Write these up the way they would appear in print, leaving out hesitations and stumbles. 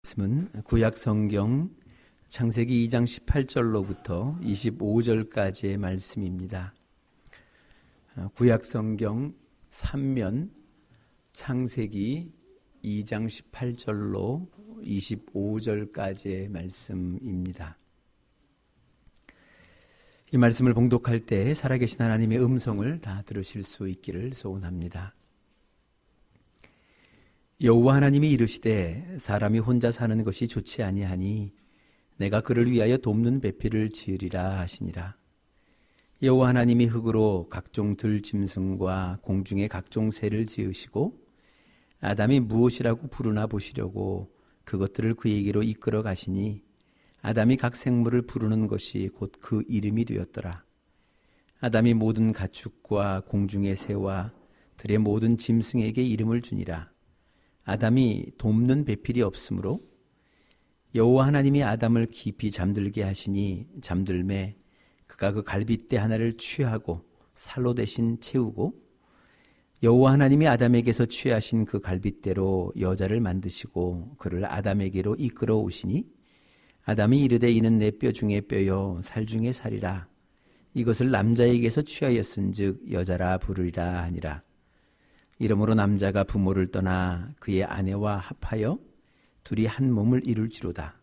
말씀은 구약 성경 창세기 2장 18절로부터 25절까지의 말씀입니다. 구약 성경 3면 창세기 2장 18절로 25절까지의 말씀입니다. 이 말씀을 봉독할 때 살아계신 하나님의 음성을 다 들으실 수 있기를 소원합니다. 여호와 하나님이 이르시되 사람이 혼자 사는 것이 좋지 아니하니 내가 그를 위하여 돕는 배필을 지으리라 하시니라. 여호와 하나님이 흙으로 각종 들짐승과 공중의 각종 새를 지으시고 아담이 무엇이라고 부르나 보시려고 그것들을 그에게로 이끌어 가시니 아담이 각 생물을 부르는 것이 곧 그 이름이 되었더라. 아담이 모든 가축과 공중의 새와 들의 모든 짐승에게 이름을 주니라. 아담이 돕는 배필이 없으므로 여호와 하나님이 아담을 깊이 잠들게 하시니 잠들매 그가 그 갈빗대 하나를 취하고 살로 대신 채우고 여호와 하나님이 아담에게서 취하신 그 갈빗대로 여자를 만드시고 그를 아담에게로 이끌어 오시니 아담이 이르되 이는 내 뼈 중에 뼈요 살 중에 살이라. 이것을 남자에게서 취하였은즉 여자라 부르리라 하니라. 이러므로 남자가 부모를 떠나 그의 아내와 합하여 둘이 한 몸을 이룰지로다.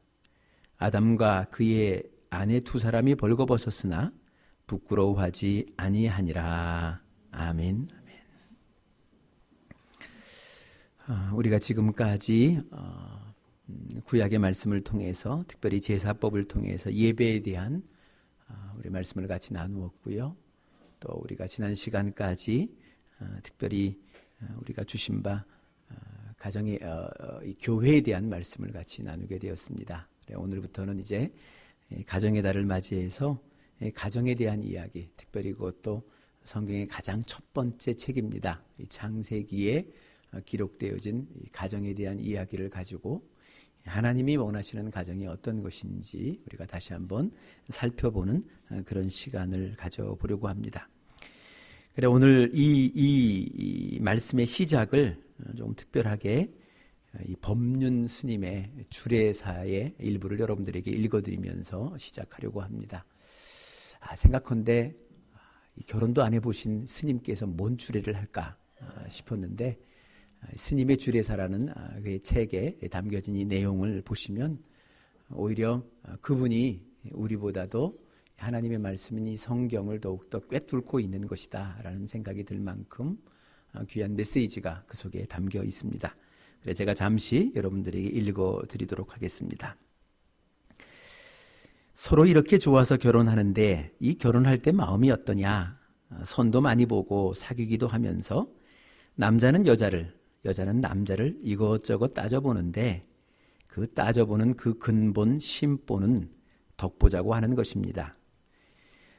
아담과 그의 아내 두 사람이 벌거벗었으나 부끄러워하지 아니하니라. 아멘. 우리가 지금까지 구약의 말씀을 통해서 특별히 제사법을 통해서 예배에 대한 우리 말씀을 같이 나누었고요. 또 우리가 지난 시간까지 특별히 우리가 주신 바 가정의 교회에 대한 말씀을 같이 나누게 되었습니다. 오늘부터는 이제 가정의 달을 맞이해서 가정에 대한 이야기, 특별히 그것도 성경의 가장 첫 번째 책입니다. 이 창세기에 기록되어진 가정에 대한 이야기를 가지고 하나님이 원하시는 가정이 어떤 것인지 우리가 다시 한번 살펴보는 그런 시간을 가져보려고 합니다. 그래 오늘 이 말씀의 시작을 좀 특별하게 이 법륜 스님의 주례사의 일부를 여러분들에게 읽어드리면서 시작하려고 합니다. 생각컨대 결혼도 안 해보신 스님께서 뭔 주례를 할까 싶었는데 스님의 주례사라는 그 책에 담겨진 이 내용을 보시면 오히려 그분이 우리보다도 하나님의 말씀은 이 성경을 더욱더 꿰뚫고 있는 것이다 라는 생각이 들 만큼 귀한 메시지가 그 속에 담겨 있습니다. 그래서 제가 잠시 여러분들에게 읽어드리도록 하겠습니다. 서로 이렇게 좋아서 결혼하는데 이 결혼할 때 마음이 어떠냐? 선도 많이 보고 사귀기도 하면서 남자는 여자는 남자를 이것저것 따져보는데 그 따져보는 그 근본 심보는 덕보자고 하는 것입니다.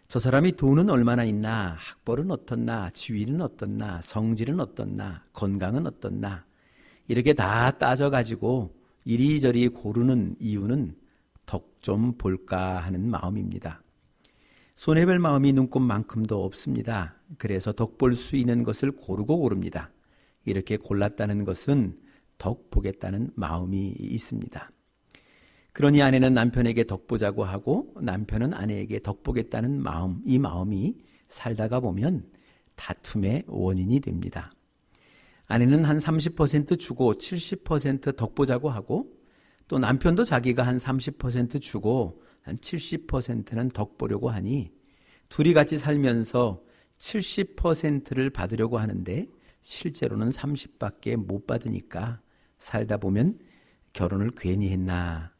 저 사람이 돈은 얼마나 있나, 학벌은 어떻나, 지위는 어떻나, 성질은 어떻나, 건강은 어떻나 이렇게 다 따져가지고 이리저리 고르는 이유는 덕 좀 볼까 하는 마음입니다. 손해볼 마음이 눈꼽만큼도 없습니다. 그래서 덕 볼 수 있는 것을 고르고 고릅니다. 이렇게 골랐다는 것은 덕 보겠다는 마음이 있습니다. 그러니 아내는 남편에게 덕 보자고 하고 남편은 아내에게 덕 보겠다는 마음, 이 마음이 살다가 보면 다툼의 원인이 됩니다. 아내는 한 30% 주고 70% 덕 보자고 하고 또 남편도 자기가 한 30% 주고 한 70%는 덕 보려고 하니 둘이 같이 살면서 70%를 받으려고 하는데 실제로는 30밖에 못 받으니까 살다 보면 결혼을 괜히 했나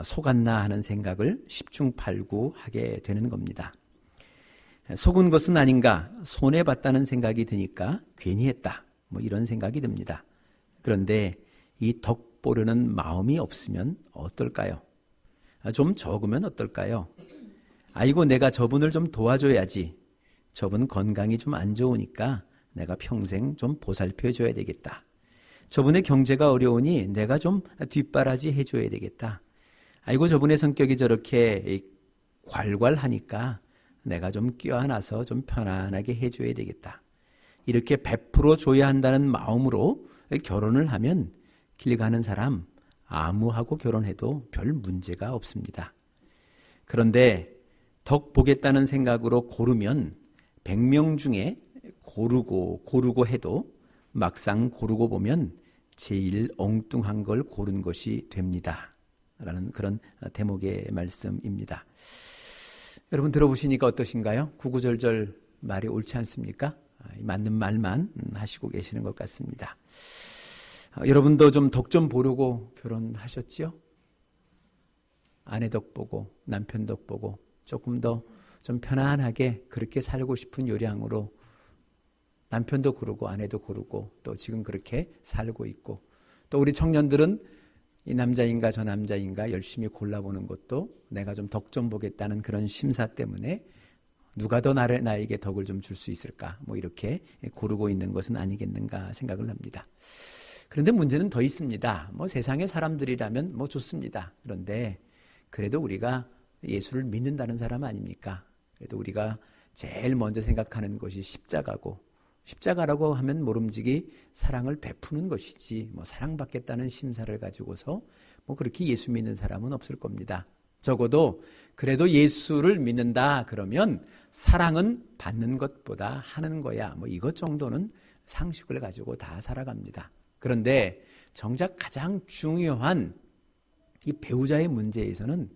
속았나 하는 생각을 십중팔구하게 되는 겁니다. 속은 것은 아닌가 손해봤다는 생각이 드니까 괜히 했다 이런 생각이 듭니다. 그런데 이 덕 보려는 마음이 없으면 어떨까요? 좀 적으면 어떨까요? 아이고 내가 저분을 좀 도와줘야지. 저분 건강이 좀 안 좋으니까 내가 평생 좀 보살펴줘야 되겠다. 저분의 경제가 어려우니 내가 좀 뒷바라지 해줘야 되겠다. 아이고 저분의 성격이 저렇게 괄괄하니까 내가 좀 껴안아서 좀 편안하게 해줘야 되겠다. 이렇게 베풀어 줘야 한다는 마음으로 결혼을 하면 길 가는 사람 아무하고 결혼해도 별 문제가 없습니다. 그런데 덕 보겠다는 생각으로 고르면 100명 중에 고르고 해도 막상 고르고 보면 제일 엉뚱한 걸 고른 것이 됩니다. 라는 그런 대목의 말씀입니다. 여러분 들어보시니까 어떠신가요? 구구절절 말이 옳지 않습니까? 맞는 말만 하시고 계시는 것 같습니다. 여러분도 좀 덕 좀 보려고 결혼하셨지요? 아내 덕 보고 남편 덕 보고 조금 더 좀 편안하게 그렇게 살고 싶은 요량으로 남편도 고르고 아내도 고르고 또 지금 그렇게 살고 있고, 또 우리 청년들은 이 남자인가 저 남자인가 열심히 골라보는 것도 내가 좀 덕 좀 보겠다는 그런 심사 때문에 누가 더 나에게 덕을 좀 줄 수 있을까, 뭐 이렇게 고르고 있는 것은 아니겠는가 생각을 합니다. 그런데 문제는 더 있습니다. 뭐 세상의 사람들이라면 뭐 좋습니다. 그런데 그래도 우리가 예수를 믿는다는 사람 아닙니까? 그래도 우리가 제일 먼저 생각하는 것이 십자가고, 십자가라고 하면 모름지기 사랑을 베푸는 것이지, 뭐 사랑받겠다는 심사를 가지고서 뭐 그렇게 예수 믿는 사람은 없을 겁니다. 적어도 그래도 예수를 믿는다 그러면 사랑은 받는 것보다 하는 거야, 뭐 이것 정도는 상식을 가지고 다 살아갑니다. 그런데 정작 가장 중요한 이 배우자의 문제에서는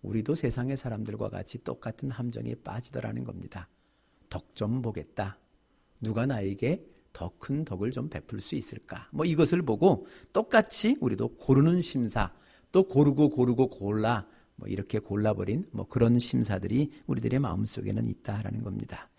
우리도 세상의 사람들과 같이 똑같은 함정에 빠지더라는 겁니다. 덕 좀 보겠다. 누가 나에게 더 큰 덕을 좀 베풀 수 있을까? 뭐 이것을 보고 똑같이 우리도 고르는 심사, 또 고르고 골라, 뭐 이렇게 골라버린 뭐 그런 심사들이 우리들의 마음속에는 있다라는 겁니다.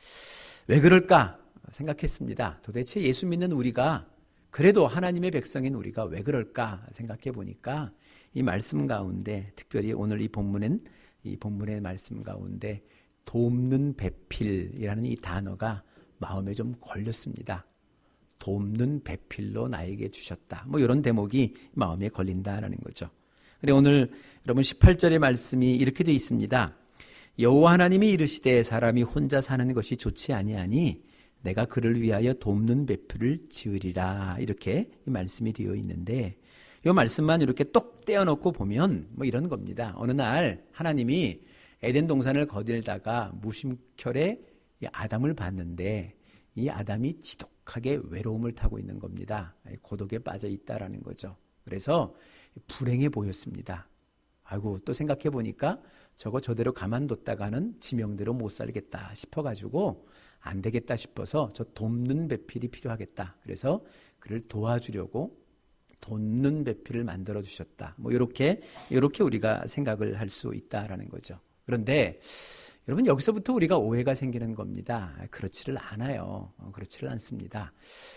왜 그럴까 생각했습니다. 도대체 예수 믿는 우리가, 그래도 하나님의 백성인 우리가 왜 그럴까 생각해 보니까 이 말씀 가운데, 특별히 오늘 이 본문의 말씀 가운데 돕는 배필이라는 이 단어가 마음에 좀 걸렸습니다. 돕는 배필로 나에게 주셨다. 뭐 이런 대목이 마음에 걸린다라는 거죠. 그런데 오늘 여러분 18절의 말씀이 이렇게 되어 있습니다. 여호와 하나님이 이르시되 사람이 혼자 사는 것이 좋지 아니하니 내가 그를 위하여 돕는 배필을 지으리라. 이렇게 이 말씀이 되어 있는데, 이 말씀만 이렇게 똑 떼어놓고 보면 뭐 이런 겁니다. 어느 날 하나님이 에덴 동산을 거닐다가 무심결에 이 아담을 봤는데 이 아담이 지독하게 외로움을 타고 있는 겁니다. 고독에 빠져 있다라는 거죠. 그래서 불행해 보였습니다. 아이고, 또 생각해 보니까 저대로 가만뒀다가는 지명대로 못 살겠다 싶어가지고 안 되겠다 싶어서 저 돕는 배필이 필요하겠다. 그래서 그를 도와주려고 돕는 배필을 만들어 주셨다. 뭐 이렇게 우리가 생각을 할 수 있다라는 거죠. 그런데 여러분 여기서부터 우리가 오해가 생기는 겁니다. 그렇지를 않아요. 그렇지를 않습니다.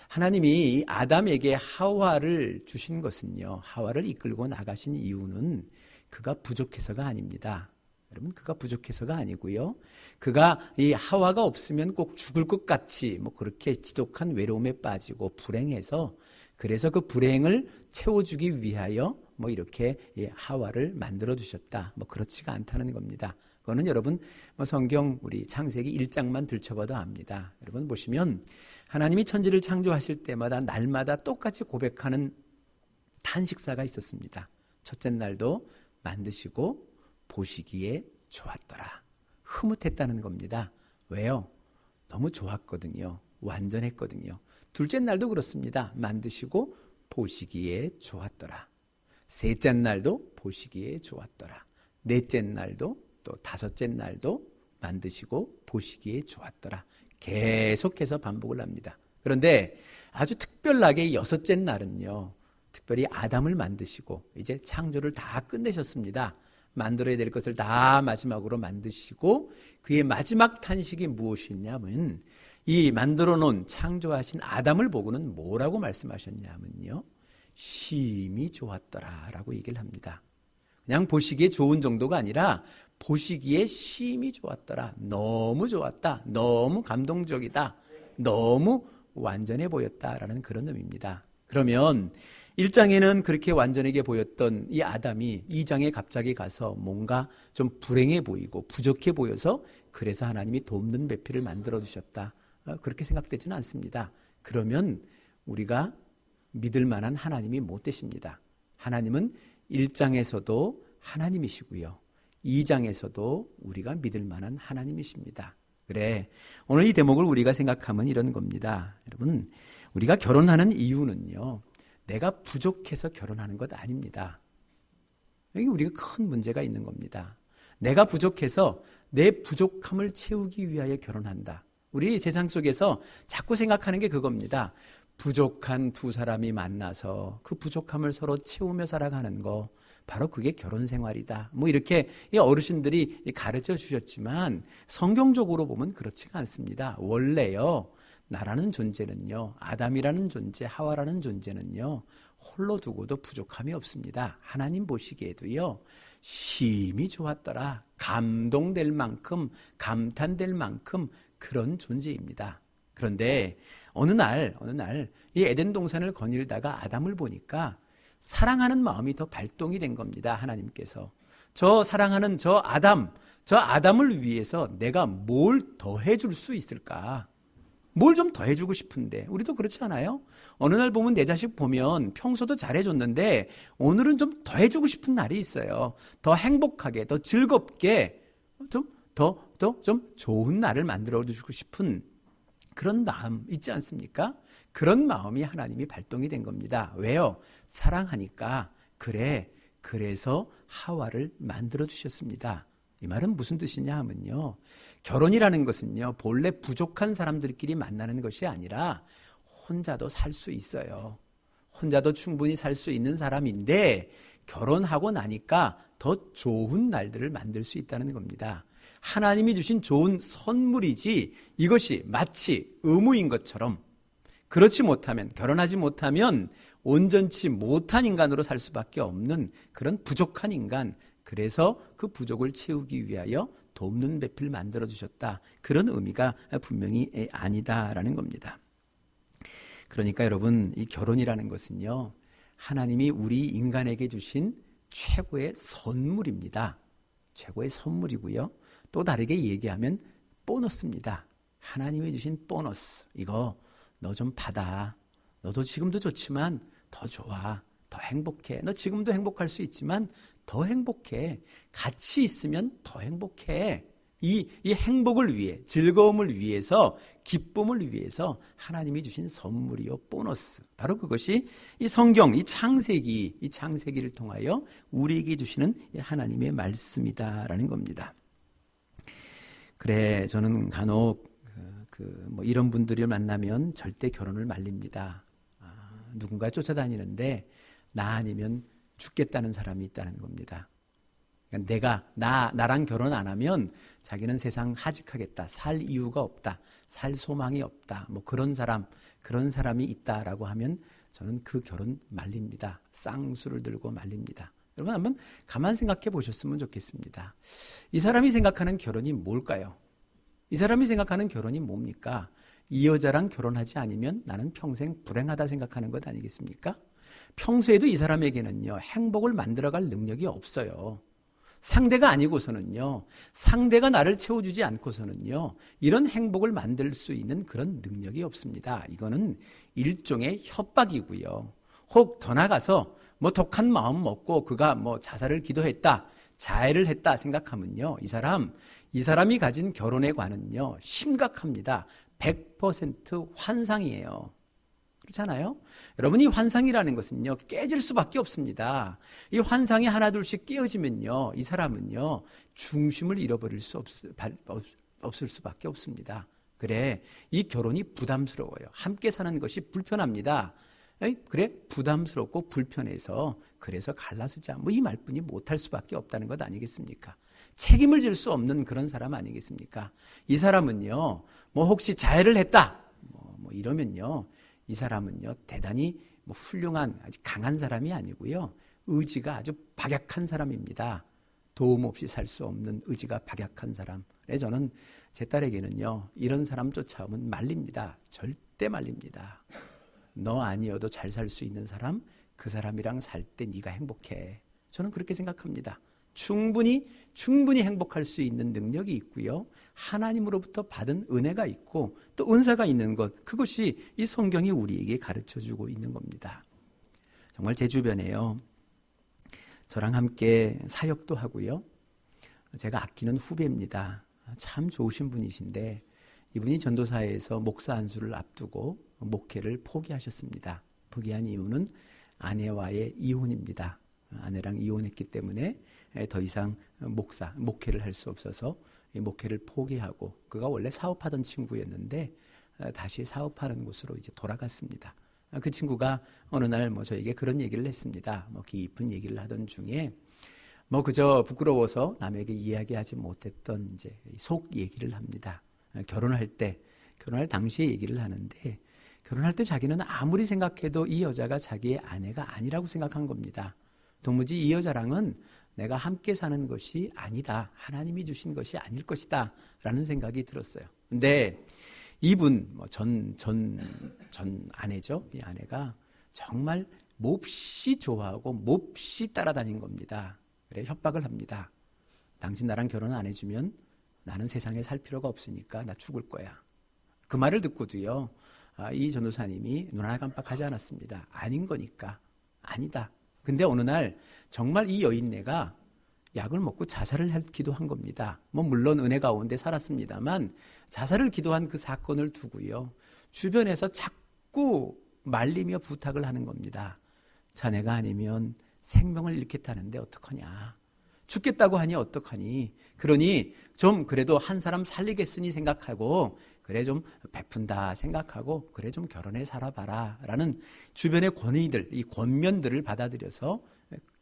하나님이 아담에게 하와를 주신 것은요, 하와를 이끌고 나가신 이유는 그가 부족해서가 아닙니다. 여러분, 그가 부족해서가 아니고요, 그가 이 하와가 없으면 꼭 죽을 것 같이 뭐 그렇게 지독한 외로움에 빠지고 불행해서, 그래서 그 불행을 채워주기 위하여 뭐 이렇게 하와를 만들어 주셨다. 뭐 그렇지가 않다는 겁니다. 그거는 여러분 뭐 성경 우리 창세기 1장만 들춰봐도 압니다. 여러분 보시면 하나님이 천지를 창조하실 때마다 날마다 똑같이 고백하는 탄식사가 있었습니다. 첫째 날도 만드시고 보시기에 좋았더라. 흐뭇했다는 겁니다. 왜요? 너무 좋았거든요. 완전했거든요. 둘째 날도 그렇습니다. 만드시고 보시기에 좋았더라. 셋째 날도 보시기에 좋았더라. 넷째 날도 또 다섯째 날도 만드시고 보시기에 좋았더라. 계속해서 반복을 합니다. 그런데 아주 특별하게 여섯째 날은요, 특별히 아담을 만드시고 이제 창조를 다 끝내셨습니다. 만들어야 될 것을 다 마지막으로 만드시고 그의 마지막 탄식이 무엇이냐면, 이 만들어 놓은 창조하신 아담을 보고는 뭐라고 말씀하셨냐면요, 심히 좋았더라라고 얘기를 합니다. 그냥 보시기에 좋은 정도가 아니라 보시기에 심히 좋았더라. 너무 좋았다. 너무 감동적이다. 너무 완전해 보였다라는 그런 의미입니다. 그러면 1장에는 그렇게 완전하게 보였던 이 아담이 2장에 갑자기 가서 뭔가 좀 불행해 보이고 부족해 보여서 그래서 하나님이 돕는 배필을 만들어 주셨다. 그렇게 생각되지는 않습니다. 그러면 우리가 믿을 만한 하나님이 못 되십니다. 하나님은 1장에서도 하나님이시고요. 2장에서도 우리가 믿을 만한 하나님이십니다. 그래, 오늘 이 대목을 우리가 생각하면 이런 겁니다. 여러분, 우리가 결혼하는 이유는요, 내가 부족해서 결혼하는 것 아닙니다. 여기 우리가 큰 문제가 있는 겁니다. 내가 부족해서 내 부족함을 채우기 위하여 결혼한다. 우리 세상 속에서 자꾸 생각하는 게 그겁니다. 부족한 두 사람이 만나서 그 부족함을 서로 채우며 살아가는 거, 바로 그게 결혼 생활이다. 뭐 이렇게 어르신들이 가르쳐 주셨지만 성경적으로 보면 그렇지가 않습니다. 원래요, 나라는 존재는요, 아담이라는 존재, 하와라는 존재는요, 홀로 두고도 부족함이 없습니다. 하나님 보시기에도요, 심히 좋았더라, 감동될 만큼, 감탄될 만큼 그런 존재입니다. 그런데 어느 날 이 에덴 동산을 거닐다가 아담을 보니까 사랑하는 마음이 더 발동이 된 겁니다. 하나님께서 저 사랑하는 저 아담을 위해서 내가 뭘 더 해줄 수 있을까? 뭘 좀 더 해주고 싶은데, 우리도 그렇지 않아요? 어느 날 보면 내 자식 보면 평소도 잘해줬는데 오늘은 좀 더 해주고 싶은 날이 있어요. 더 행복하게, 더 즐겁게, 좀 좋은 날을 만들어주고 싶은 그런 마음 있지 않습니까? 그런 마음이 하나님이 발동이 된 겁니다. 왜요? 사랑하니까. 그래서 하와를 만들어 주셨습니다. 이 말은 무슨 뜻이냐 하면요, 결혼이라는 것은요, 본래 부족한 사람들끼리 만나는 것이 아니라 혼자도 살 수 있어요. 혼자도 충분히 살 수 있는 사람인데 결혼하고 나니까 더 좋은 날들을 만들 수 있다는 겁니다. 하나님이 주신 좋은 선물이지 이것이 마치 의무인 것처럼, 그렇지 못하면, 결혼하지 못하면 온전치 못한 인간으로 살 수밖에 없는 그런 부족한 인간, 그래서 그 부족을 채우기 위하여 돕는 배필 만들어주셨다. 그런 의미가 분명히 아니다라는 겁니다. 그러니까 여러분, 이 결혼이라는 것은요, 하나님이 우리 인간에게 주신 최고의 선물입니다. 최고의 선물이고요. 또 다르게 얘기하면 보너스입니다. 하나님이 주신 보너스. 이거 너 좀 받아. 너도 지금도 좋지만 더 좋아. 더 행복해. 너 지금도 행복할 수 있지만 더 행복해. 같이 있으면 더 행복해. 이 행복을 위해, 즐거움을 위해서, 기쁨을 위해서 하나님이 주신 선물이요, 보너스. 바로 그것이 이 성경, 이 창세기를 통하여 우리에게 주시는 하나님의 말씀이다라는 겁니다. 그래, 저는 간혹 이런 분들을 만나면 절대 결혼을 말립니다. 누군가 쫓아다니는데 나 아니면 죽겠다는 사람이 있다는 겁니다. 그러니까 나랑 결혼 안 하면 자기는 세상 하직하겠다, 살 이유가 없다, 살 소망이 없다, 뭐 그런 사람이 있다라고 하면 저는 그 결혼 말립니다. 쌍수를 들고 말립니다. 여러분 한번 가만 생각해 보셨으면 좋겠습니다. 이 사람이 생각하는 결혼이 뭘까요? 이 사람이 생각하는 결혼이 뭡니까? 이 여자랑 결혼하지 않으면 나는 평생 불행하다 생각하는 것 아니겠습니까? 평소에도 이 사람에게는요, 행복을 만들어갈 능력이 없어요. 상대가 아니고서는요, 상대가 나를 채워주지 않고서는요, 이런 행복을 만들 수 있는 그런 능력이 없습니다. 이거는 일종의 협박이고요. 혹 더 나가서 뭐 독한 마음 먹고 그가 뭐 자살을 기도했다, 자해를 했다 생각하면요, 이 사람이 가진 결혼의 관은요, 심각합니다. 100% 환상이에요. 그렇잖아요? 여러분, 이 환상이라는 것은요, 깨질 수밖에 없습니다. 이 환상이 하나둘씩 깨어지면요, 이 사람은요, 중심을 잃어버릴 수 없을 수밖에 없습니다. 그래, 이 결혼이 부담스러워요. 함께 사는 것이 불편합니다. 그래, 부담스럽고 불편해서 그래서 갈라서자, 뭐 이 말뿐이 못할 수밖에 없다는 것 아니겠습니까? 책임을 질 수 없는 그런 사람 아니겠습니까? 이 사람은요, 뭐 혹시 자해를 했다, 뭐 이러면요, 이 사람은요, 대단히 훌륭한, 아주 강한 사람이 아니고요, 의지가 아주 박약한 사람입니다. 도움 없이 살 수 없는 의지가 박약한 사람. 그래서 저는 제 딸에게는요, 이런 사람 쫓아오면 말립니다. 절대 말립니다. 너 아니어도 잘 살 수 있는 사람, 그 사람이랑 살 때 네가 행복해. 저는 그렇게 생각합니다. 충분히 행복할 수 있는 능력이 있고요, 하나님으로부터 받은 은혜가 있고 또 은사가 있는 것, 그것이 이 성경이 우리에게 가르쳐주고 있는 겁니다. 정말 제 주변에요, 저랑 함께 사역도 하고요. 제가 아끼는 후배입니다. 참 좋으신 분이신데 이분이 전도사회에서 목사 안수를 앞두고 목회를 포기하셨습니다. 포기한 이유는 아내와의 이혼입니다. 아내랑 이혼했기 때문에 더 이상 목회를 할 수 없어서 이 목회를 포기하고, 그가 원래 사업하던 친구였는데 다시 사업하는 곳으로 이제 돌아갔습니다. 그 친구가 어느 날 저에게 그런 얘기를 했습니다. 깊은 얘기를 하던 중에 그저 부끄러워서 남에게 이야기하지 못했던 이제 속 얘기를 합니다. 결혼할 당시의 얘기를 하는데, 결혼할 때 자기는 아무리 생각해도 이 여자가 자기의 아내가 아니라고 생각한 겁니다. 도무지 이 여자랑은 내가 함께 사는 것이 아니다, 하나님이 주신 것이 아닐 것이다 라는 생각이 들었어요. 근데 이분 전 아내죠. 이 아내가 정말 몹시 좋아하고 몹시 따라다닌 겁니다. 그래 협박을 합니다. 당신 나랑 결혼 안 해주면 나는 세상에 살 필요가 없으니까 나 죽을 거야. 그 말을 듣고도요, 이 전도사님이 눈 하나 깜빡하지 않았습니다. 아닌 거니까. 아니다. 근데 어느 날 정말 이 여인네가 약을 먹고 자살을 기도한 겁니다. 물론 은혜 가운데 살았습니다만 자살을 기도한 그 사건을 두고요, 주변에서 자꾸 말리며 부탁을 하는 겁니다. 자네가 아니면 생명을 잃겠다는데 어떡하냐. 죽겠다고 하니 어떡하니. 그러니 좀 그래도 한 사람 살리겠으니 생각하고, 그래 좀 베푼다 생각하고, 그래 좀 결혼해 살아봐라 라는 주변의 권위들, 이 권면들을 받아들여서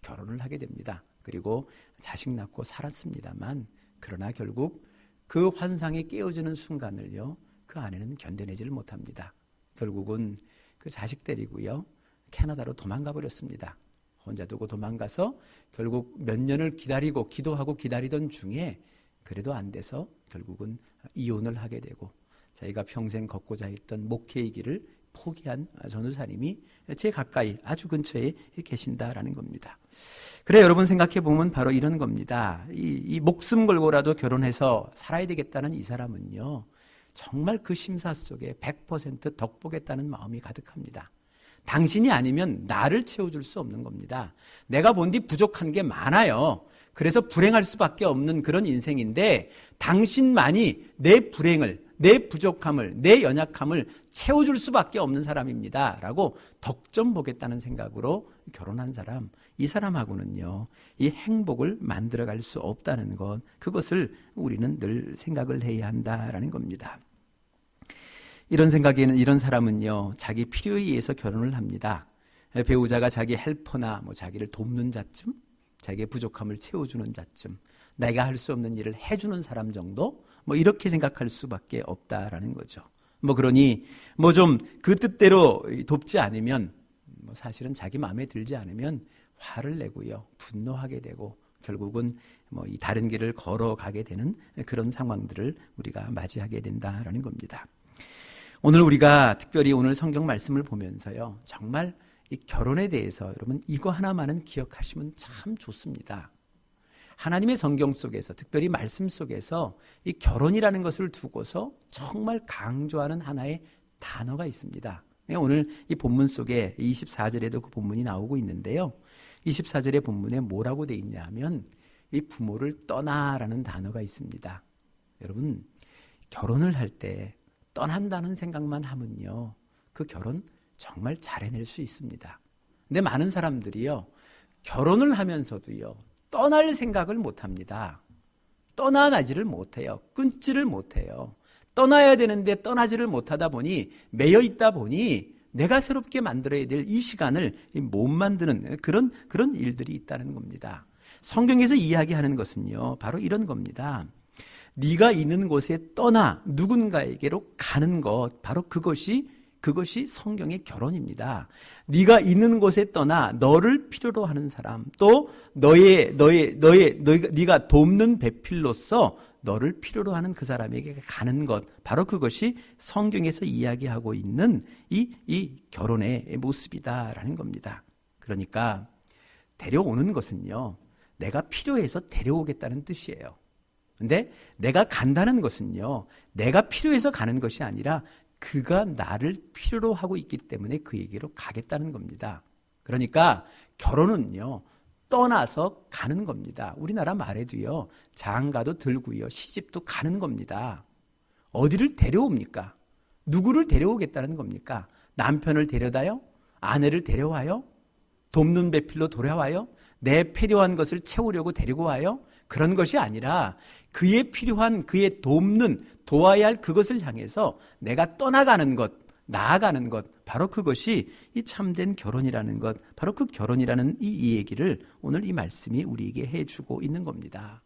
결혼을 하게 됩니다. 그리고 자식 낳고 살았습니다만, 그러나 결국 그 환상이 깨어지는 순간을요, 그 아내는 견뎌내지를 못합니다. 결국은 그 자식 데리고요, 캐나다로 도망가 버렸습니다. 혼자 두고 도망가서 결국 몇 년을 기다리고 기도하고 기다리던 중에 그래도 안 돼서 결국은 이혼을 하게 되고, 자기가 평생 걷고자 했던 목회의 길을 포기한 전도사님이 제 가까이 아주 근처에 계신다라는 겁니다. 그래, 여러분 생각해 보면 바로 이런 겁니다. 이 목숨 걸고라도 결혼해서 살아야 되겠다는 이 사람은요, 정말 그 심사 속에 100% 덕보겠다는 마음이 가득합니다. 당신이 아니면 나를 채워줄 수 없는 겁니다. 내가 본 뒤 부족한 게 많아요. 그래서 불행할 수밖에 없는 그런 인생인데, 당신만이 내 불행을, 내 부족함을, 내 연약함을 채워줄 수밖에 없는 사람입니다 라고 덕점 보겠다는 생각으로 결혼한 사람, 이 사람하고는요, 이 행복을 만들어갈 수 없다는 것, 그것을 우리는 늘 생각을 해야 한다라는 겁니다. 이런 생각에는, 이런 사람은요, 자기 필요에 의해서 결혼을 합니다. 배우자가 자기 헬퍼나 자기를 돕는 자쯤, 자기의 부족함을 채워주는 자쯤, 내가 할 수 없는 일을 해주는 사람 정도, 이렇게 생각할 수밖에 없다라는 거죠. 그러니 좀 그 뜻대로 돕지 않으면, 사실은 자기 마음에 들지 않으면 화를 내고요, 분노하게 되고, 결국은 이 다른 길을 걸어가게 되는 그런 상황들을 우리가 맞이하게 된다라는 겁니다. 오늘 우리가 특별히 오늘 성경 말씀을 보면서요, 정말 이 결혼에 대해서 여러분 이거 하나만은 기억하시면 참 좋습니다. 하나님의 성경 속에서, 특별히 말씀 속에서 이 결혼이라는 것을 두고서 정말 강조하는 하나의 단어가 있습니다. 오늘 이 본문 속에 24절에도 그 본문이 나오고 있는데요, 24절의 본문에 뭐라고 돼 있냐 하면 이 부모를 떠나라는 단어가 있습니다. 여러분, 결혼을 할 때 떠난다는 생각만 하면요, 그 결혼 정말 잘 해낼 수 있습니다. 근데 많은 사람들이요, 결혼을 하면서도요, 떠날 생각을 못합니다. 떠나지를 못해요. 끊지를 못해요. 떠나야 되는데 떠나지를 못하다 보니, 매여 있다 보니 내가 새롭게 만들어야 될 이 시간을 못 만드는 그런 일들이 있다는 겁니다. 성경에서 이야기하는 것은요, 바로 이런 겁니다. 네가 있는 곳에 떠나 누군가에게로 가는 것, 바로 그것이 성경의 결혼입니다. 네가 있는 곳에 떠나 너를 필요로 하는 사람, 또 네가 돕는 배필로서 너를 필요로 하는 그 사람에게 가는 것, 바로 그것이 성경에서 이야기하고 있는 이 결혼의 모습이다라는 겁니다. 그러니까 데려오는 것은요, 내가 필요해서 데려오겠다는 뜻이에요. 근데 내가 간다는 것은요, 내가 필요해서 가는 것이 아니라 그가 나를 필요로 하고 있기 때문에 그에게로 가겠다는 겁니다. 그러니까 결혼은요, 떠나서 가는 겁니다. 우리나라 말에도요, 장가도 들고요, 시집도 가는 겁니다. 어디를 데려옵니까? 누구를 데려오겠다는 겁니까? 남편을 데려다요? 아내를 데려와요? 돕는 배필로 돌아와요? 내 필요한 것을 채우려고 데리고 와요? 그런 것이 아니라 그의 필요한, 그의 돕는, 도와야 할 그것을 향해서 내가 떠나가는 것, 나아가는 것, 바로 그것이 이 참된 결혼이라는 것, 바로 그 결혼이라는 이 얘기를 오늘 이 말씀이 우리에게 해주고 있는 겁니다.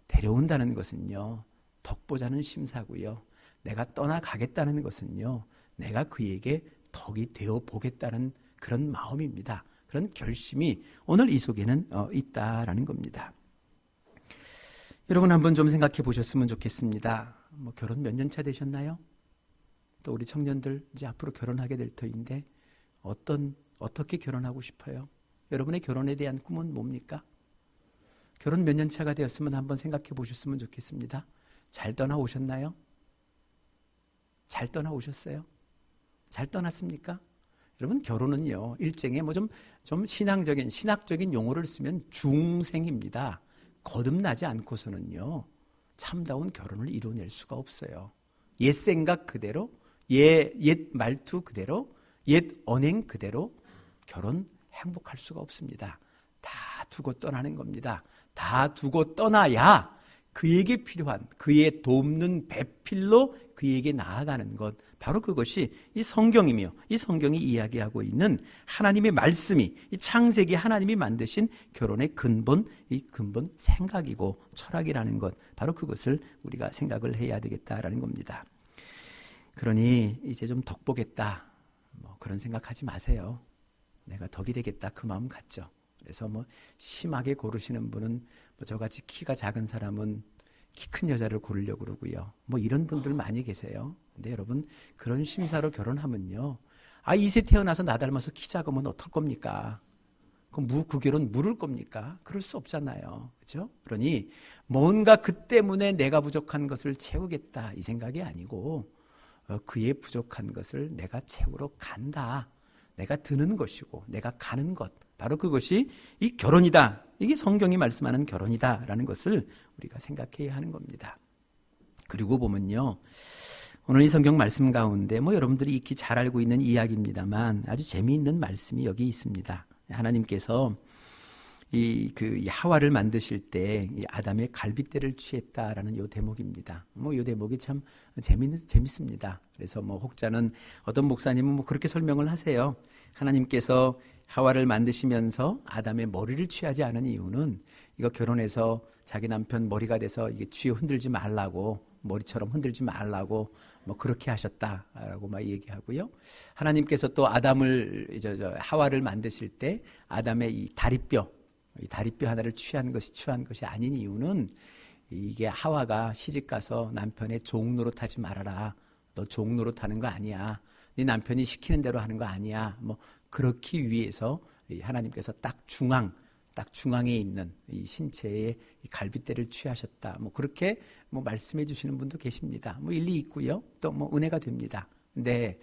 데려온다는 것은요, 덕보자는 심사고요. 내가 떠나가겠다는 것은요, 내가 그에게 덕이 되어 보겠다는 그런 마음입니다. 그런 결심이 오늘 이 속에는 있다라는 겁니다. 여러분 한번 좀 생각해 보셨으면 좋겠습니다. 결혼 몇 년 차 되셨나요? 또 우리 청년들 이제 앞으로 결혼하게 될 터인데 어떻게 결혼하고 싶어요? 여러분의 결혼에 대한 꿈은 뭡니까? 결혼 몇 년 차가 되었으면 한번 생각해 보셨으면 좋겠습니다. 잘 떠나오셨나요? 잘 떠나오셨어요? 잘 떠났습니까? 여러분 결혼은요, 일종의 좀 신학적인 용어를 쓰면 중생입니다. 거듭나지 않고서는요, 참다운 결혼을 이루어낼 수가 없어요. 옛 생각 그대로, 옛 말투 그대로, 옛 언행 그대로 결혼 행복할 수가 없습니다. 다 두고 떠나는 겁니다. 다 두고 떠나야 그에게 필요한, 그의 돕는 배필로 그에게 나아가는 것, 바로 그것이 이 성경이며 이 성경이 이야기하고 있는 하나님의 말씀이, 이 창세기 하나님이 만드신 결혼의 근본 생각이고 철학이라는 것, 바로 그것을 우리가 생각을 해야 되겠다라는 겁니다. 그러니 이제 좀 덕보겠다, 그런 생각하지 마세요. 내가 덕이 되겠다, 그 마음 갖죠. 그래서 심하게 고르시는 분은 저같이 키가 작은 사람은 키 큰 여자를 고르려고 그러고요. 이런 분들 많이 계세요. 근데 여러분, 그런 심사로 결혼하면요, 이세 태어나서 나 닮아서 키 작으면 어떨 겁니까? 그럼 그 결혼 물을 겁니까? 그럴 수 없잖아요. 그렇죠? 그러니 뭔가 그 때문에 내가 부족한 것을 채우겠다, 이 생각이 아니고 그의 부족한 것을 내가 채우러 간다. 내가 드는 것이고 내가 가는 것, 바로 그것이 이 결혼이다. 이게 성경이 말씀하는 결혼이다라는 것을 우리가 생각해야 하는 겁니다. 그리고 보면요, 오늘 이 성경 말씀 가운데 여러분들이 익히 잘 알고 있는 이야기입니다만 아주 재미있는 말씀이 여기 있습니다. 하나님께서 이 하와를 만드실 때 이 아담의 갈빗대를 취했다라는 요 대목입니다. 요 대목이 참 재밌습니다. 그래서 혹자는, 어떤 목사님은 그렇게 설명을 하세요. 하나님께서 하와를 만드시면서 아담의 머리를 취하지 않은 이유는 이거 결혼해서 자기 남편 머리가 돼서 이게 쥐어 흔들지 말라고, 머리처럼 흔들지 말라고 그렇게 하셨다라고 막 얘기하고요. 하나님께서 또 하와를 만드실 때 아담의 이 다리뼈 하나를 취한 것이 아닌 이유는 이게 하와가 시집가서 남편의 종노릇하지 말아라. 너 종노릇하는 거 아니야. 네 남편이 시키는 대로 하는 거 아니야. 그렇기 위해서 하나님께서 딱 중앙에 있는 이 신체의 이 갈빗대를 취하셨다. 그렇게 말씀해 주시는 분도 계십니다. 일리 있고요. 또 은혜가 됩니다. 근데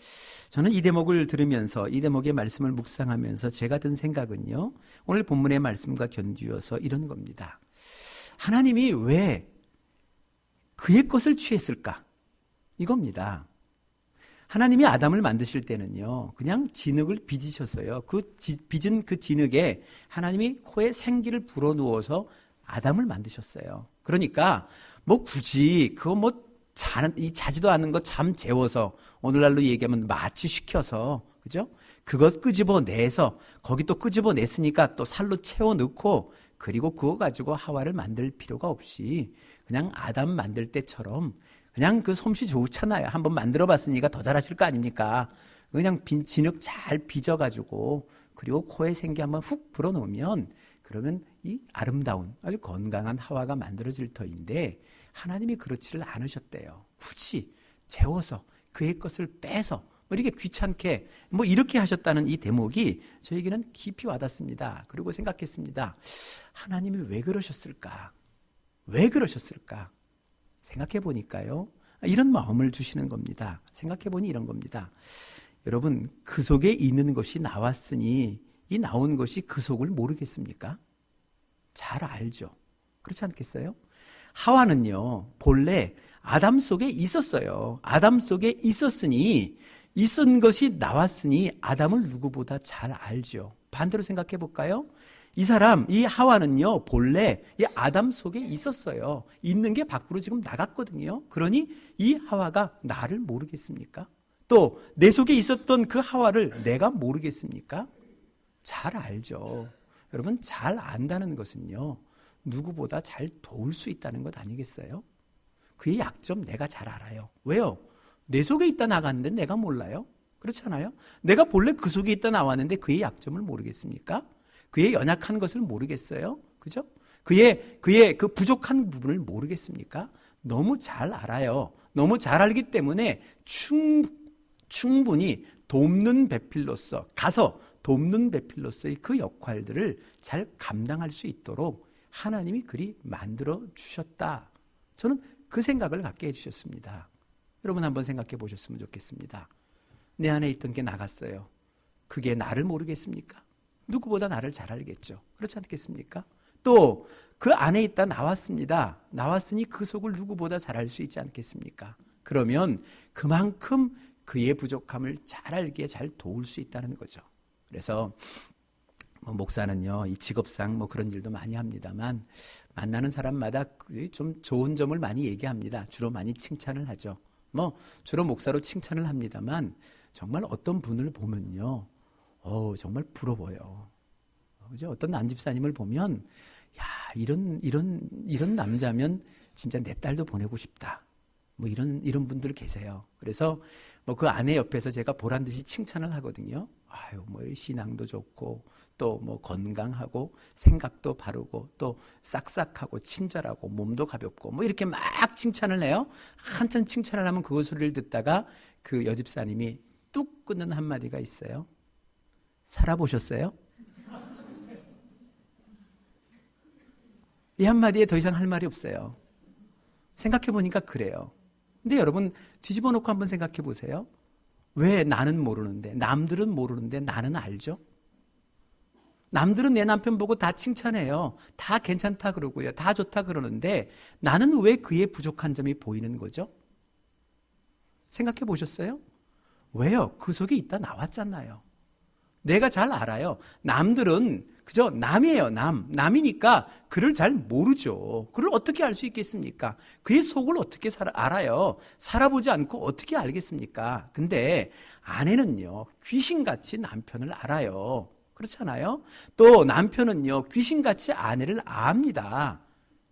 저는 이 대목을 들으면서, 이 대목의 말씀을 묵상하면서 제가 든 생각은요, 오늘 본문의 말씀과 견주어서 이런 겁니다. 하나님이 왜 그의 것을 취했을까? 이겁니다. 하나님이 아담을 만드실 때는요, 그냥 진흙을 빚으셨어요. 빚은 그 진흙에 하나님이 코에 생기를 불어넣어서 아담을 만드셨어요. 그러니까 굳이 그거 자지도 않은 거 잠 재워서, 오늘날로 얘기하면 마취시켜서, 그죠? 그것 끄집어내서 거기 또 끄집어냈으니까 또 살로 채워 넣고, 그리고 그거 가지고 하와를 만들 필요가 없이 그냥 아담 만들 때처럼 그냥 그 솜씨 좋잖아요. 한번 만들어 봤으니까 더 잘하실 거 아닙니까? 그냥 진흙 잘 빚어가지고, 그리고 코에 생기 한번 훅 불어넣으면, 그러면 이 아름다운 아주 건강한 하와가 만들어질 터인데, 하나님이 그렇지를 않으셨대요. 굳이 재워서 그의 것을 빼서 이렇게 귀찮게 이렇게 하셨다는 이 대목이 저에게는 깊이 와닿습니다. 그리고 생각했습니다. 하나님이 왜 그러셨을까? 왜 그러셨을까? 생각해 보니까요, 이런 마음을 주시는 겁니다. 생각해 보니 이런 겁니다. 여러분, 그 속에 있는 것이 나왔으니 이 나온 것이 그 속을 모르겠습니까? 잘 알죠. 그렇지 않겠어요? 하와는요, 본래 아담 속에 있었어요. 아담 속에 있었으니, 있은 것이 나왔으니 아담을 누구보다 잘 알죠. 반대로 생각해 볼까요? 이 하와는요, 본래 이 아담 속에 있었어요. 있는 게 밖으로 지금 나갔거든요. 그러니 이 하와가 나를 모르겠습니까? 또 내 속에 있었던 그 하와를 내가 모르겠습니까? 잘 알죠. 여러분, 잘 안다는 것은요, 누구보다 잘 도울 수 있다는 것 아니겠어요? 그의 약점 내가 잘 알아요. 왜요? 내 속에 있다 나갔는데 내가 몰라요? 그렇잖아요? 내가 본래 그 속에 있다 나왔는데 그의 약점을 모르겠습니까? 그의 연약한 것을 모르겠어요? 그죠? 그의 그 부족한 부분을 모르겠습니까? 너무 잘 알아요. 너무 잘 알기 때문에 충분히 돕는 배필로서, 가서 돕는 배필로서의 그 역할들을 잘 감당할 수 있도록 하나님이 그리 만들어 주셨다. 저는 그 생각을 갖게 해주셨습니다. 여러분 한번 생각해 보셨으면 좋겠습니다. 내 안에 있던 게 나갔어요. 그게 나를 모르겠습니까? 누구보다 나를 잘 알겠죠. 그렇지 않겠습니까? 또 그 안에 있다 나왔습니다. 나왔으니 그 속을 누구보다 잘 알 수 있지 않겠습니까? 그러면 그만큼 그의 부족함을 잘 알기에 잘 도울 수 있다는 거죠. 그래서 목사는요, 이 직업상 그런 일도 많이 합니다만, 만나는 사람마다 좀 좋은 점을 많이 얘기합니다. 주로 많이 칭찬을 하죠. 주로 목사로 칭찬을 합니다만, 정말 어떤 분을 보면요, 정말 부러워요. 그죠? 어떤 남집사님을 보면, 야, 이런 남자면 진짜 내 딸도 보내고 싶다. 이런 분들 계세요. 그래서 그 아내 옆에서 제가 보란 듯이 칭찬을 하거든요. 신앙도 좋고, 또 건강하고, 생각도 바르고, 또 싹싹하고, 친절하고, 몸도 가볍고, 이렇게 막 칭찬을 해요. 한참 칭찬을 하면 그 소리를 듣다가 그 여집사님이 뚝 끊는 한마디가 있어요. 살아보셨어요? 이 한마디에 더 이상 할 말이 없어요. 생각해보니까 그래요. 근데 여러분 뒤집어 놓고 한번 생각해 보세요. 왜 나는 모르는데, 남들은 모르는데 나는 알죠? 남들은 내 남편 보고 다 칭찬해요. 다 괜찮다 그러고요. 다 좋다 그러는데 나는 왜 그의 부족한 점이 보이는 거죠? 생각해 보셨어요? 왜요? 그 속에 있다 나왔잖아요. 내가 잘 알아요. 남들은 그저 남이에요. 남이니까 그를 잘 모르죠. 그를 어떻게 알 수 있겠습니까? 그의 속을 어떻게 알아요? 살아보지 않고 어떻게 알겠습니까? 근데 아내는요, 귀신같이 남편을 알아요. 그렇잖아요? 또 남편은요, 귀신같이 아내를 압니다.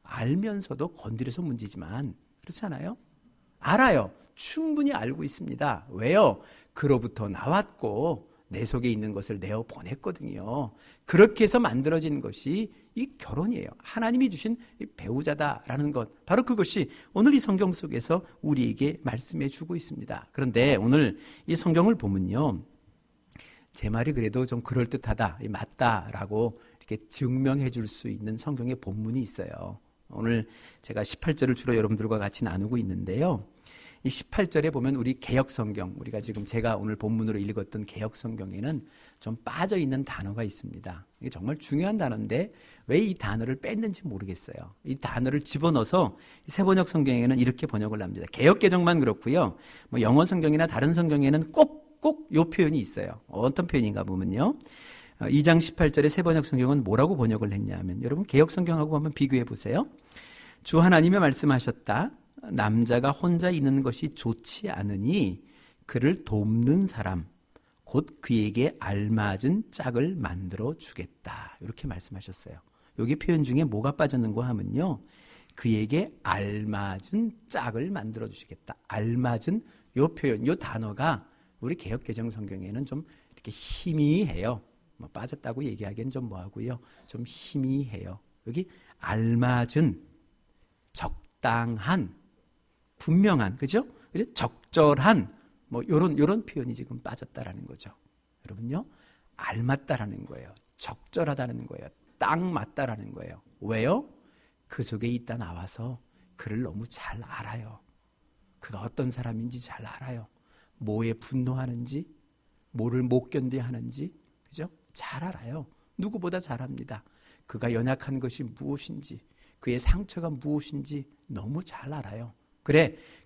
알면서도 건드려서 문제지만, 그렇잖아요? 알아요. 충분히 알고 있습니다. 왜요? 그로부터 나왔고 내 속에 있는 것을 내어 보냈거든요. 그렇게 해서 만들어진 것이 이 결혼이에요. 하나님이 주신 배우자다라는 것, 바로 그것이 오늘 이 성경 속에서 우리에게 말씀해 주고 있습니다. 그런데 오늘 이 성경을 보면요, 제 말이 그래도 좀 그럴듯하다, 맞다라고 이렇게 증명해 줄 수 있는 성경의 본문이 있어요. 오늘 제가 18절을 주로 여러분들과 같이 나누고 있는데요, 이 18절에 보면 우리 개역성경, 우리가 지금 제가 오늘 본문으로 읽었던 개역성경에는 좀 빠져있는 단어가 있습니다. 이게 정말 중요한 단어인데 왜 이 단어를 뺐는지 모르겠어요. 이 단어를 집어넣어서 세번역 성경에는 이렇게 번역을 합니다. 개역개정만 그렇고요, 영어 성경이나 다른 성경에는 꼭 이 표현이 있어요. 어떤 표현인가 보면요, 2장 18절에 세번역 성경은 뭐라고 번역을 했냐면, 여러분 개역성경하고 한번 비교해 보세요. 주 하나님이 말씀하셨다. 남자가 혼자 있는 것이 좋지 않으니 그를 돕는 사람, 곧 그에게 알맞은 짝을 만들어 주겠다. 이렇게 말씀하셨어요. 여기 표현 중에 뭐가 빠졌는가 하면요, 그에게 알맞은 짝을 만들어 주시겠다. 알맞은 요 표현, 요 단어가 우리 개역개정 성경에는 좀 이렇게 희미해요. 빠졌다고 얘기하기엔 좀 뭐하고요, 좀 희미해요. 여기 알맞은, 적당한, 분명한, 그죠? 적절한, 요런 표현이 지금 빠졌다라는 거죠. 여러분요, 알맞다라는 거예요. 적절하다는 거예요. 딱 맞다라는 거예요. 왜요? 그 속에 있다 나와서 그를 너무 잘 알아요. 그가 어떤 사람인지 잘 알아요. 뭐에 분노하는지, 뭐를 못 견뎌 하는지, 그죠? 잘 알아요. 누구보다 잘 압니다. 그가 연약한 것이 무엇인지, 그의 상처가 무엇인지 너무 잘 알아요.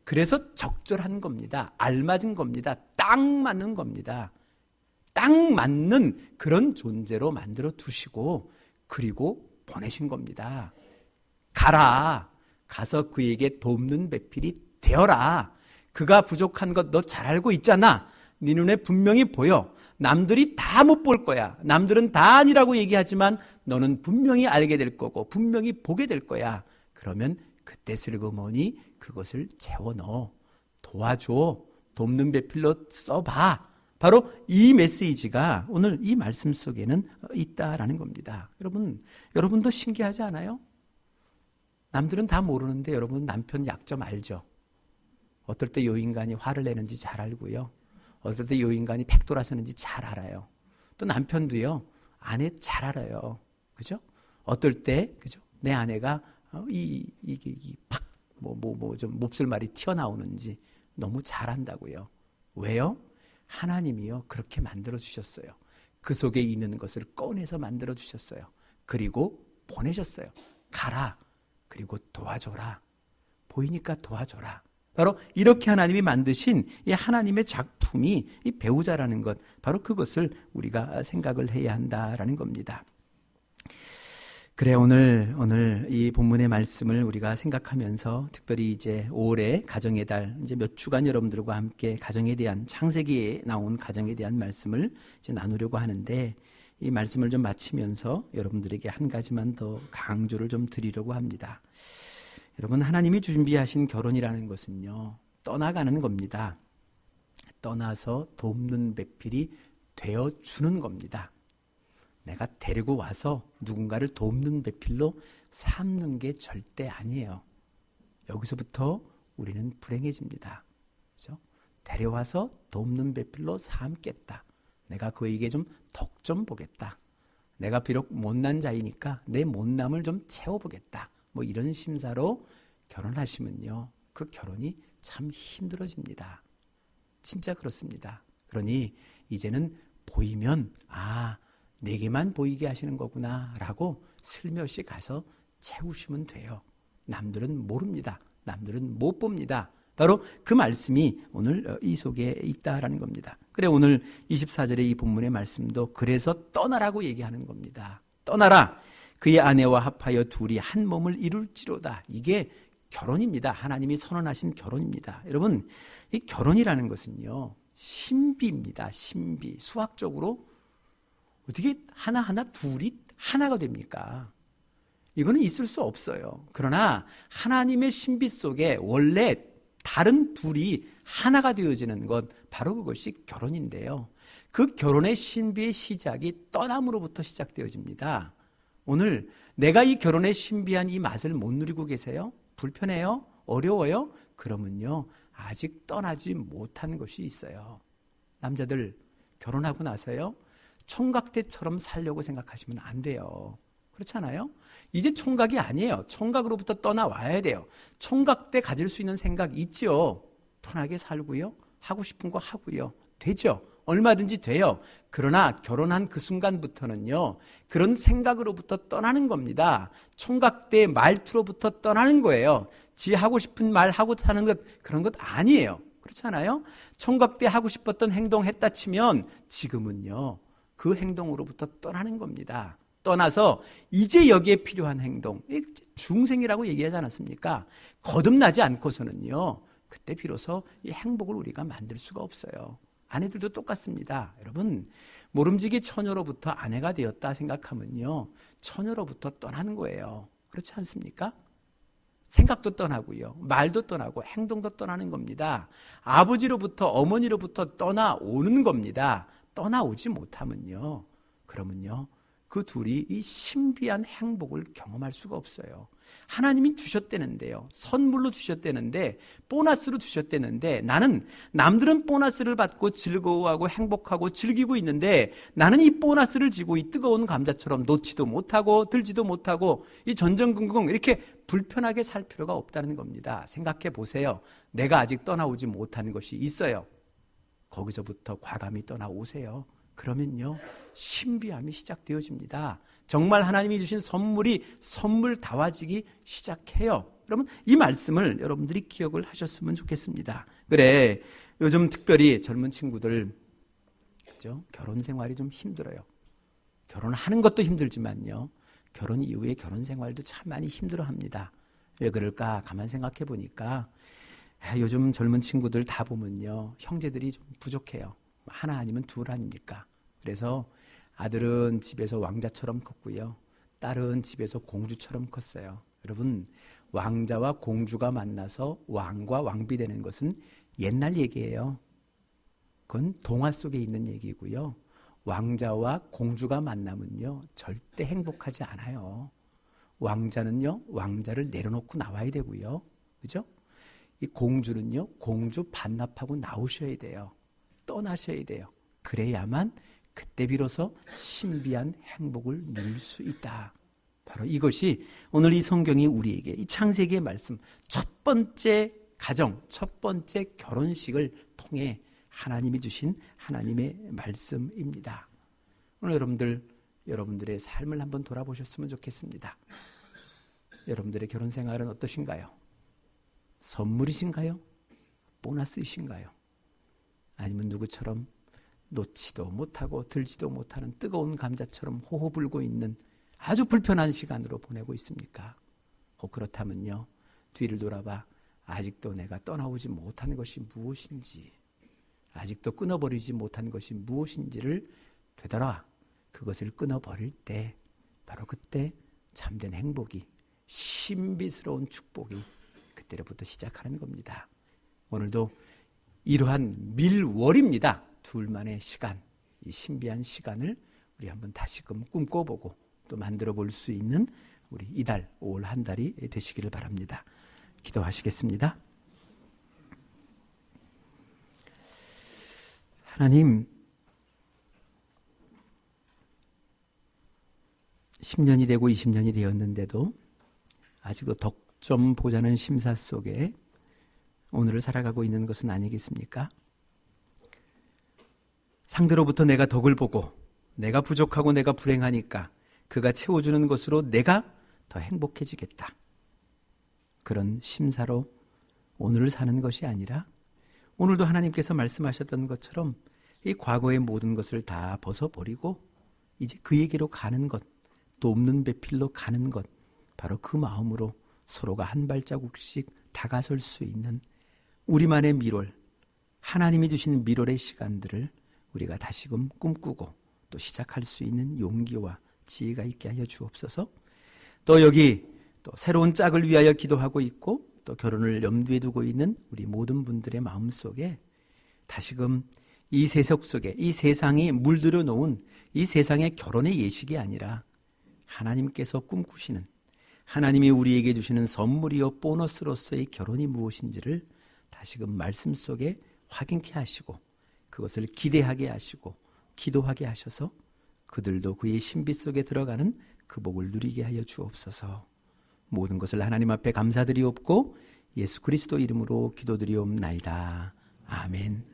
그래서 적절한 겁니다. 알맞은 겁니다. 딱 맞는 겁니다. 딱 맞는 그런 존재로 만들어 두시고 그리고 보내신 겁니다. 가서 그에게 돕는 배필이 되어라. 그가 부족한 것 너 잘 알고 있잖아. 네 눈에 분명히 보여. 남들이 다 못 볼 거야. 남들은 다 아니라고 얘기하지만 너는 분명히 알게 될 거고 분명히 보게 될 거야. 그러면 그때 슬그머니 그것을 채워 넣어. 도와줘. 돕는 배필로 써봐. 바로 이 메시지가 오늘 이 말씀 속에는 있다라는 겁니다. 여러분도 신기하지 않아요? 남들은 다 모르는데 여러분 남편 약점 알죠? 어떨 때 요 인간이 화를 내는지 잘 알고요. 어떨 때 요 인간이 팩 돌아서는지 잘 알아요. 또 남편도요. 아내 잘 알아요. 그죠? 어떨 때 그죠? 내 아내가 좀 몹쓸 말이 튀어나오는지 너무 잘 안다고요. 왜요? 하나님이요. 그렇게 만들어 주셨어요. 그 속에 있는 것을 꺼내서 만들어 주셨어요. 그리고 보내셨어요. 가라. 그리고 도와줘라. 보이니까 도와줘라. 바로 이렇게 하나님이 만드신 이 하나님의 작품이 이 배우자라는 것, 바로 그것을 우리가 생각을 해야 한다라는 겁니다. 그래, 오늘 이 본문의 말씀을 우리가 생각하면서 특별히 이제 5월의 가정의 달, 이제 몇 주간 여러분들과 함께 가정에 대한, 창세기에 나온 가정에 대한 말씀을 이제 나누려고 하는데, 이 말씀을 좀 마치면서 여러분들에게 한 가지만 더 강조를 좀 드리려고 합니다. 여러분, 하나님이 준비하신 결혼이라는 것은요, 떠나가는 겁니다. 떠나서 돕는 배필이 되어주는 겁니다. 내가 데리고 와서 누군가를 돕는 배필로 삼는 게 절대 아니에요. 여기서부터 우리는 불행해집니다. 그렇죠? 데려와서 돕는 배필로 삼겠다. 내가 그에게 좀 덕 좀 보겠다. 내가 비록 못난 자이니까 내 못남을 좀 채워보겠다. 뭐 이런 심사로 결혼하시면요, 그 결혼이 참 힘들어집니다. 진짜 그렇습니다. 그러니 이제는 보이면 내게만 보이게 하시는 거구나 라고 슬며시 가서 채우시면 돼요. 남들은 모릅니다. 남들은 못 봅니다. 바로 그 말씀이 오늘 이 속에 있다라는 겁니다. 그래, 오늘 24절의 이 본문의 말씀도 그래서 떠나라고 얘기하는 겁니다. 떠나라. 그의 아내와 합하여 둘이 한 몸을 이룰지로다. 이게 결혼입니다. 하나님이 선언하신 결혼입니다. 여러분, 이 결혼이라는 것은요, 신비입니다. 신비. 수학적으로 어떻게 하나하나 둘이 하나가 됩니까? 이거는 있을 수 없어요. 그러나 하나님의 신비 속에 원래 다른 둘이 하나가 되어지는 것, 바로 그것이 결혼인데요. 그 결혼의 신비의 시작이 떠남으로부터 시작되어집니다. 오늘 내가 이 결혼의 신비한 이 맛을 못 누리고 계세요? 불편해요? 어려워요? 그러면요, 아직 떠나지 못한 것이 있어요. 남자들 결혼하고 나서요, 총각 때처럼 살려고 생각하시면 안 돼요. 그렇잖아요? 이제 총각이 아니에요. 총각으로부터 떠나와야 돼요. 총각 때 가질 수 있는 생각 있죠. 편하게 살고요. 하고 싶은 거 하고요. 되죠. 얼마든지 돼요. 그러나 결혼한 그 순간부터는요, 그런 생각으로부터 떠나는 겁니다. 총각 때 말투로부터 떠나는 거예요. 지 하고 싶은 말 하고 사는 것, 그런 것 아니에요. 그렇잖아요? 총각 때 하고 싶었던 행동 했다 치면 지금은요, 그 행동으로부터 떠나는 겁니다. 떠나서 이제 여기에 필요한 행동, 중생이라고 얘기하지 않았습니까? 거듭나지 않고서는요, 그때 비로소 이 행복을 우리가 만들 수가 없어요. 아내들도 똑같습니다. 여러분, 모름지기 처녀로부터 아내가 되었다 생각하면요, 처녀로부터 떠나는 거예요. 그렇지 않습니까? 생각도 떠나고요, 말도 떠나고 행동도 떠나는 겁니다. 아버지로부터 어머니로부터 떠나오는 겁니다. 떠나오지 못하면요, 그러면요, 그 둘이 이 신비한 행복을 경험할 수가 없어요. 하나님이 주셨다는데요, 선물로 주셨다는데, 보너스로 주셨다는데, 나는 남들은 보너스를 받고 즐거워하고 행복하고 즐기고 있는데, 나는 이 보너스를 지고 이 뜨거운 감자처럼 놓지도 못하고 들지도 못하고 이 전전긍긍 이렇게 불편하게 살 필요가 없다는 겁니다. 생각해 보세요. 내가 아직 떠나오지 못한 것이 있어요. 거기서부터 과감히 떠나오세요. 그러면요, 신비함이 시작되어집니다. 정말 하나님이 주신 선물이 선물다워지기 시작해요. 여러분, 이 말씀을 여러분들이 기억을 하셨으면 좋겠습니다. 그래, 요즘 특별히 젊은 친구들, 그죠? 결혼 생활이 좀 힘들어요. 결혼하는 것도 힘들지만요, 결혼 이후에 결혼 생활도 참 많이 힘들어합니다. 왜 그럴까 가만 생각해 보니까 요즘 젊은 친구들 다 보면요, 형제들이 좀 부족해요. 하나 아니면 둘 아닙니까? 그래서 아들은 집에서 왕자처럼 컸고요, 딸은 집에서 공주처럼 컸어요. 여러분, 왕자와 공주가 만나서 왕과 왕비 되는 것은 옛날 얘기예요. 그건 동화 속에 있는 얘기고요. 왕자와 공주가 만나면요, 절대 행복하지 않아요. 왕자는요, 왕자를 내려놓고 나와야 되고요. 그죠? 이 공주는요, 공주 반납하고 나오셔야 돼요. 떠나셔야 돼요. 그래야만 그때 비로소 신비한 행복을 누릴 수 있다. 바로 이것이 오늘 이 성경이 우리에게, 이 창세기의 말씀, 첫 번째 가정, 첫 번째 결혼식을 통해 하나님이 주신 하나님의 말씀입니다. 오늘 여러분들의 삶을 한번 돌아보셨으면 좋겠습니다. 여러분들의 결혼 생활은 어떠신가요? 선물이신가요? 보너스이신가요? 아니면 누구처럼 놓지도 못하고 들지도 못하는 뜨거운 감자처럼 호호 불고 있는 아주 불편한 시간으로 보내고 있습니까? 혹 그렇다면요, 뒤를 돌아봐 아직도 내가 떠나오지 못한 것이 무엇인지, 아직도 끊어버리지 못한 것이 무엇인지를 되돌아 그것을 끊어버릴 때, 바로 그때 참된 행복이, 신비스러운 축복이 그때로부터 시작하는 겁니다. 오늘도 이러한 밀월입니다. 둘만의 시간, 이 신비한 시간을 우리 한번 다시금 꿈꿔보고 또 만들어 볼 수 있는 우리 이달 5월 한 달이 되시기를 바랍니다. 기도하시겠습니다. 하나님, 10년이 되고 20년이 되었는데도 아직도 덕점 보자는 심사 속에 오늘을 살아가고 있는 것은 아니겠습니까? 상대로부터 내가 덕을 보고 내가 부족하고 내가 불행하니까 그가 채워주는 것으로 내가 더 행복해지겠다. 그런 심사로 오늘을 사는 것이 아니라 오늘도 하나님께서 말씀하셨던 것처럼 이 과거의 모든 것을 다 벗어버리고 이제 그에게로 가는 것, 돕는 배필로 가는 것, 바로 그 마음으로 서로가 한 발자국씩 다가설 수 있는 우리만의 밀월, 하나님이 주신 밀월의 시간들을 우리가 다시금 꿈꾸고 또 시작할 수 있는 용기와 지혜가 있게 하여 주옵소서. 또 여기 또 새로운 짝을 위하여 기도하고 있고 또 결혼을 염두에 두고 있는 우리 모든 분들의 마음속에 다시금 이 세속 속에, 이 세상이 물들여 놓은 이 세상의 결혼의 예식이 아니라 하나님께서 꿈꾸시는, 하나님이 우리에게 주시는 선물이요 보너스로서의 결혼이 무엇인지를 다시금 말씀 속에 확인케 하시고 그것을 기대하게 하시고 기도하게 하셔서 그들도 그의 신비 속에 들어가는 그 복을 누리게 하여 주옵소서. 모든 것을 하나님 앞에 감사드리옵고 예수 그리스도 이름으로 기도드리옵나이다. 아멘.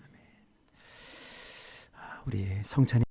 우리 성찬이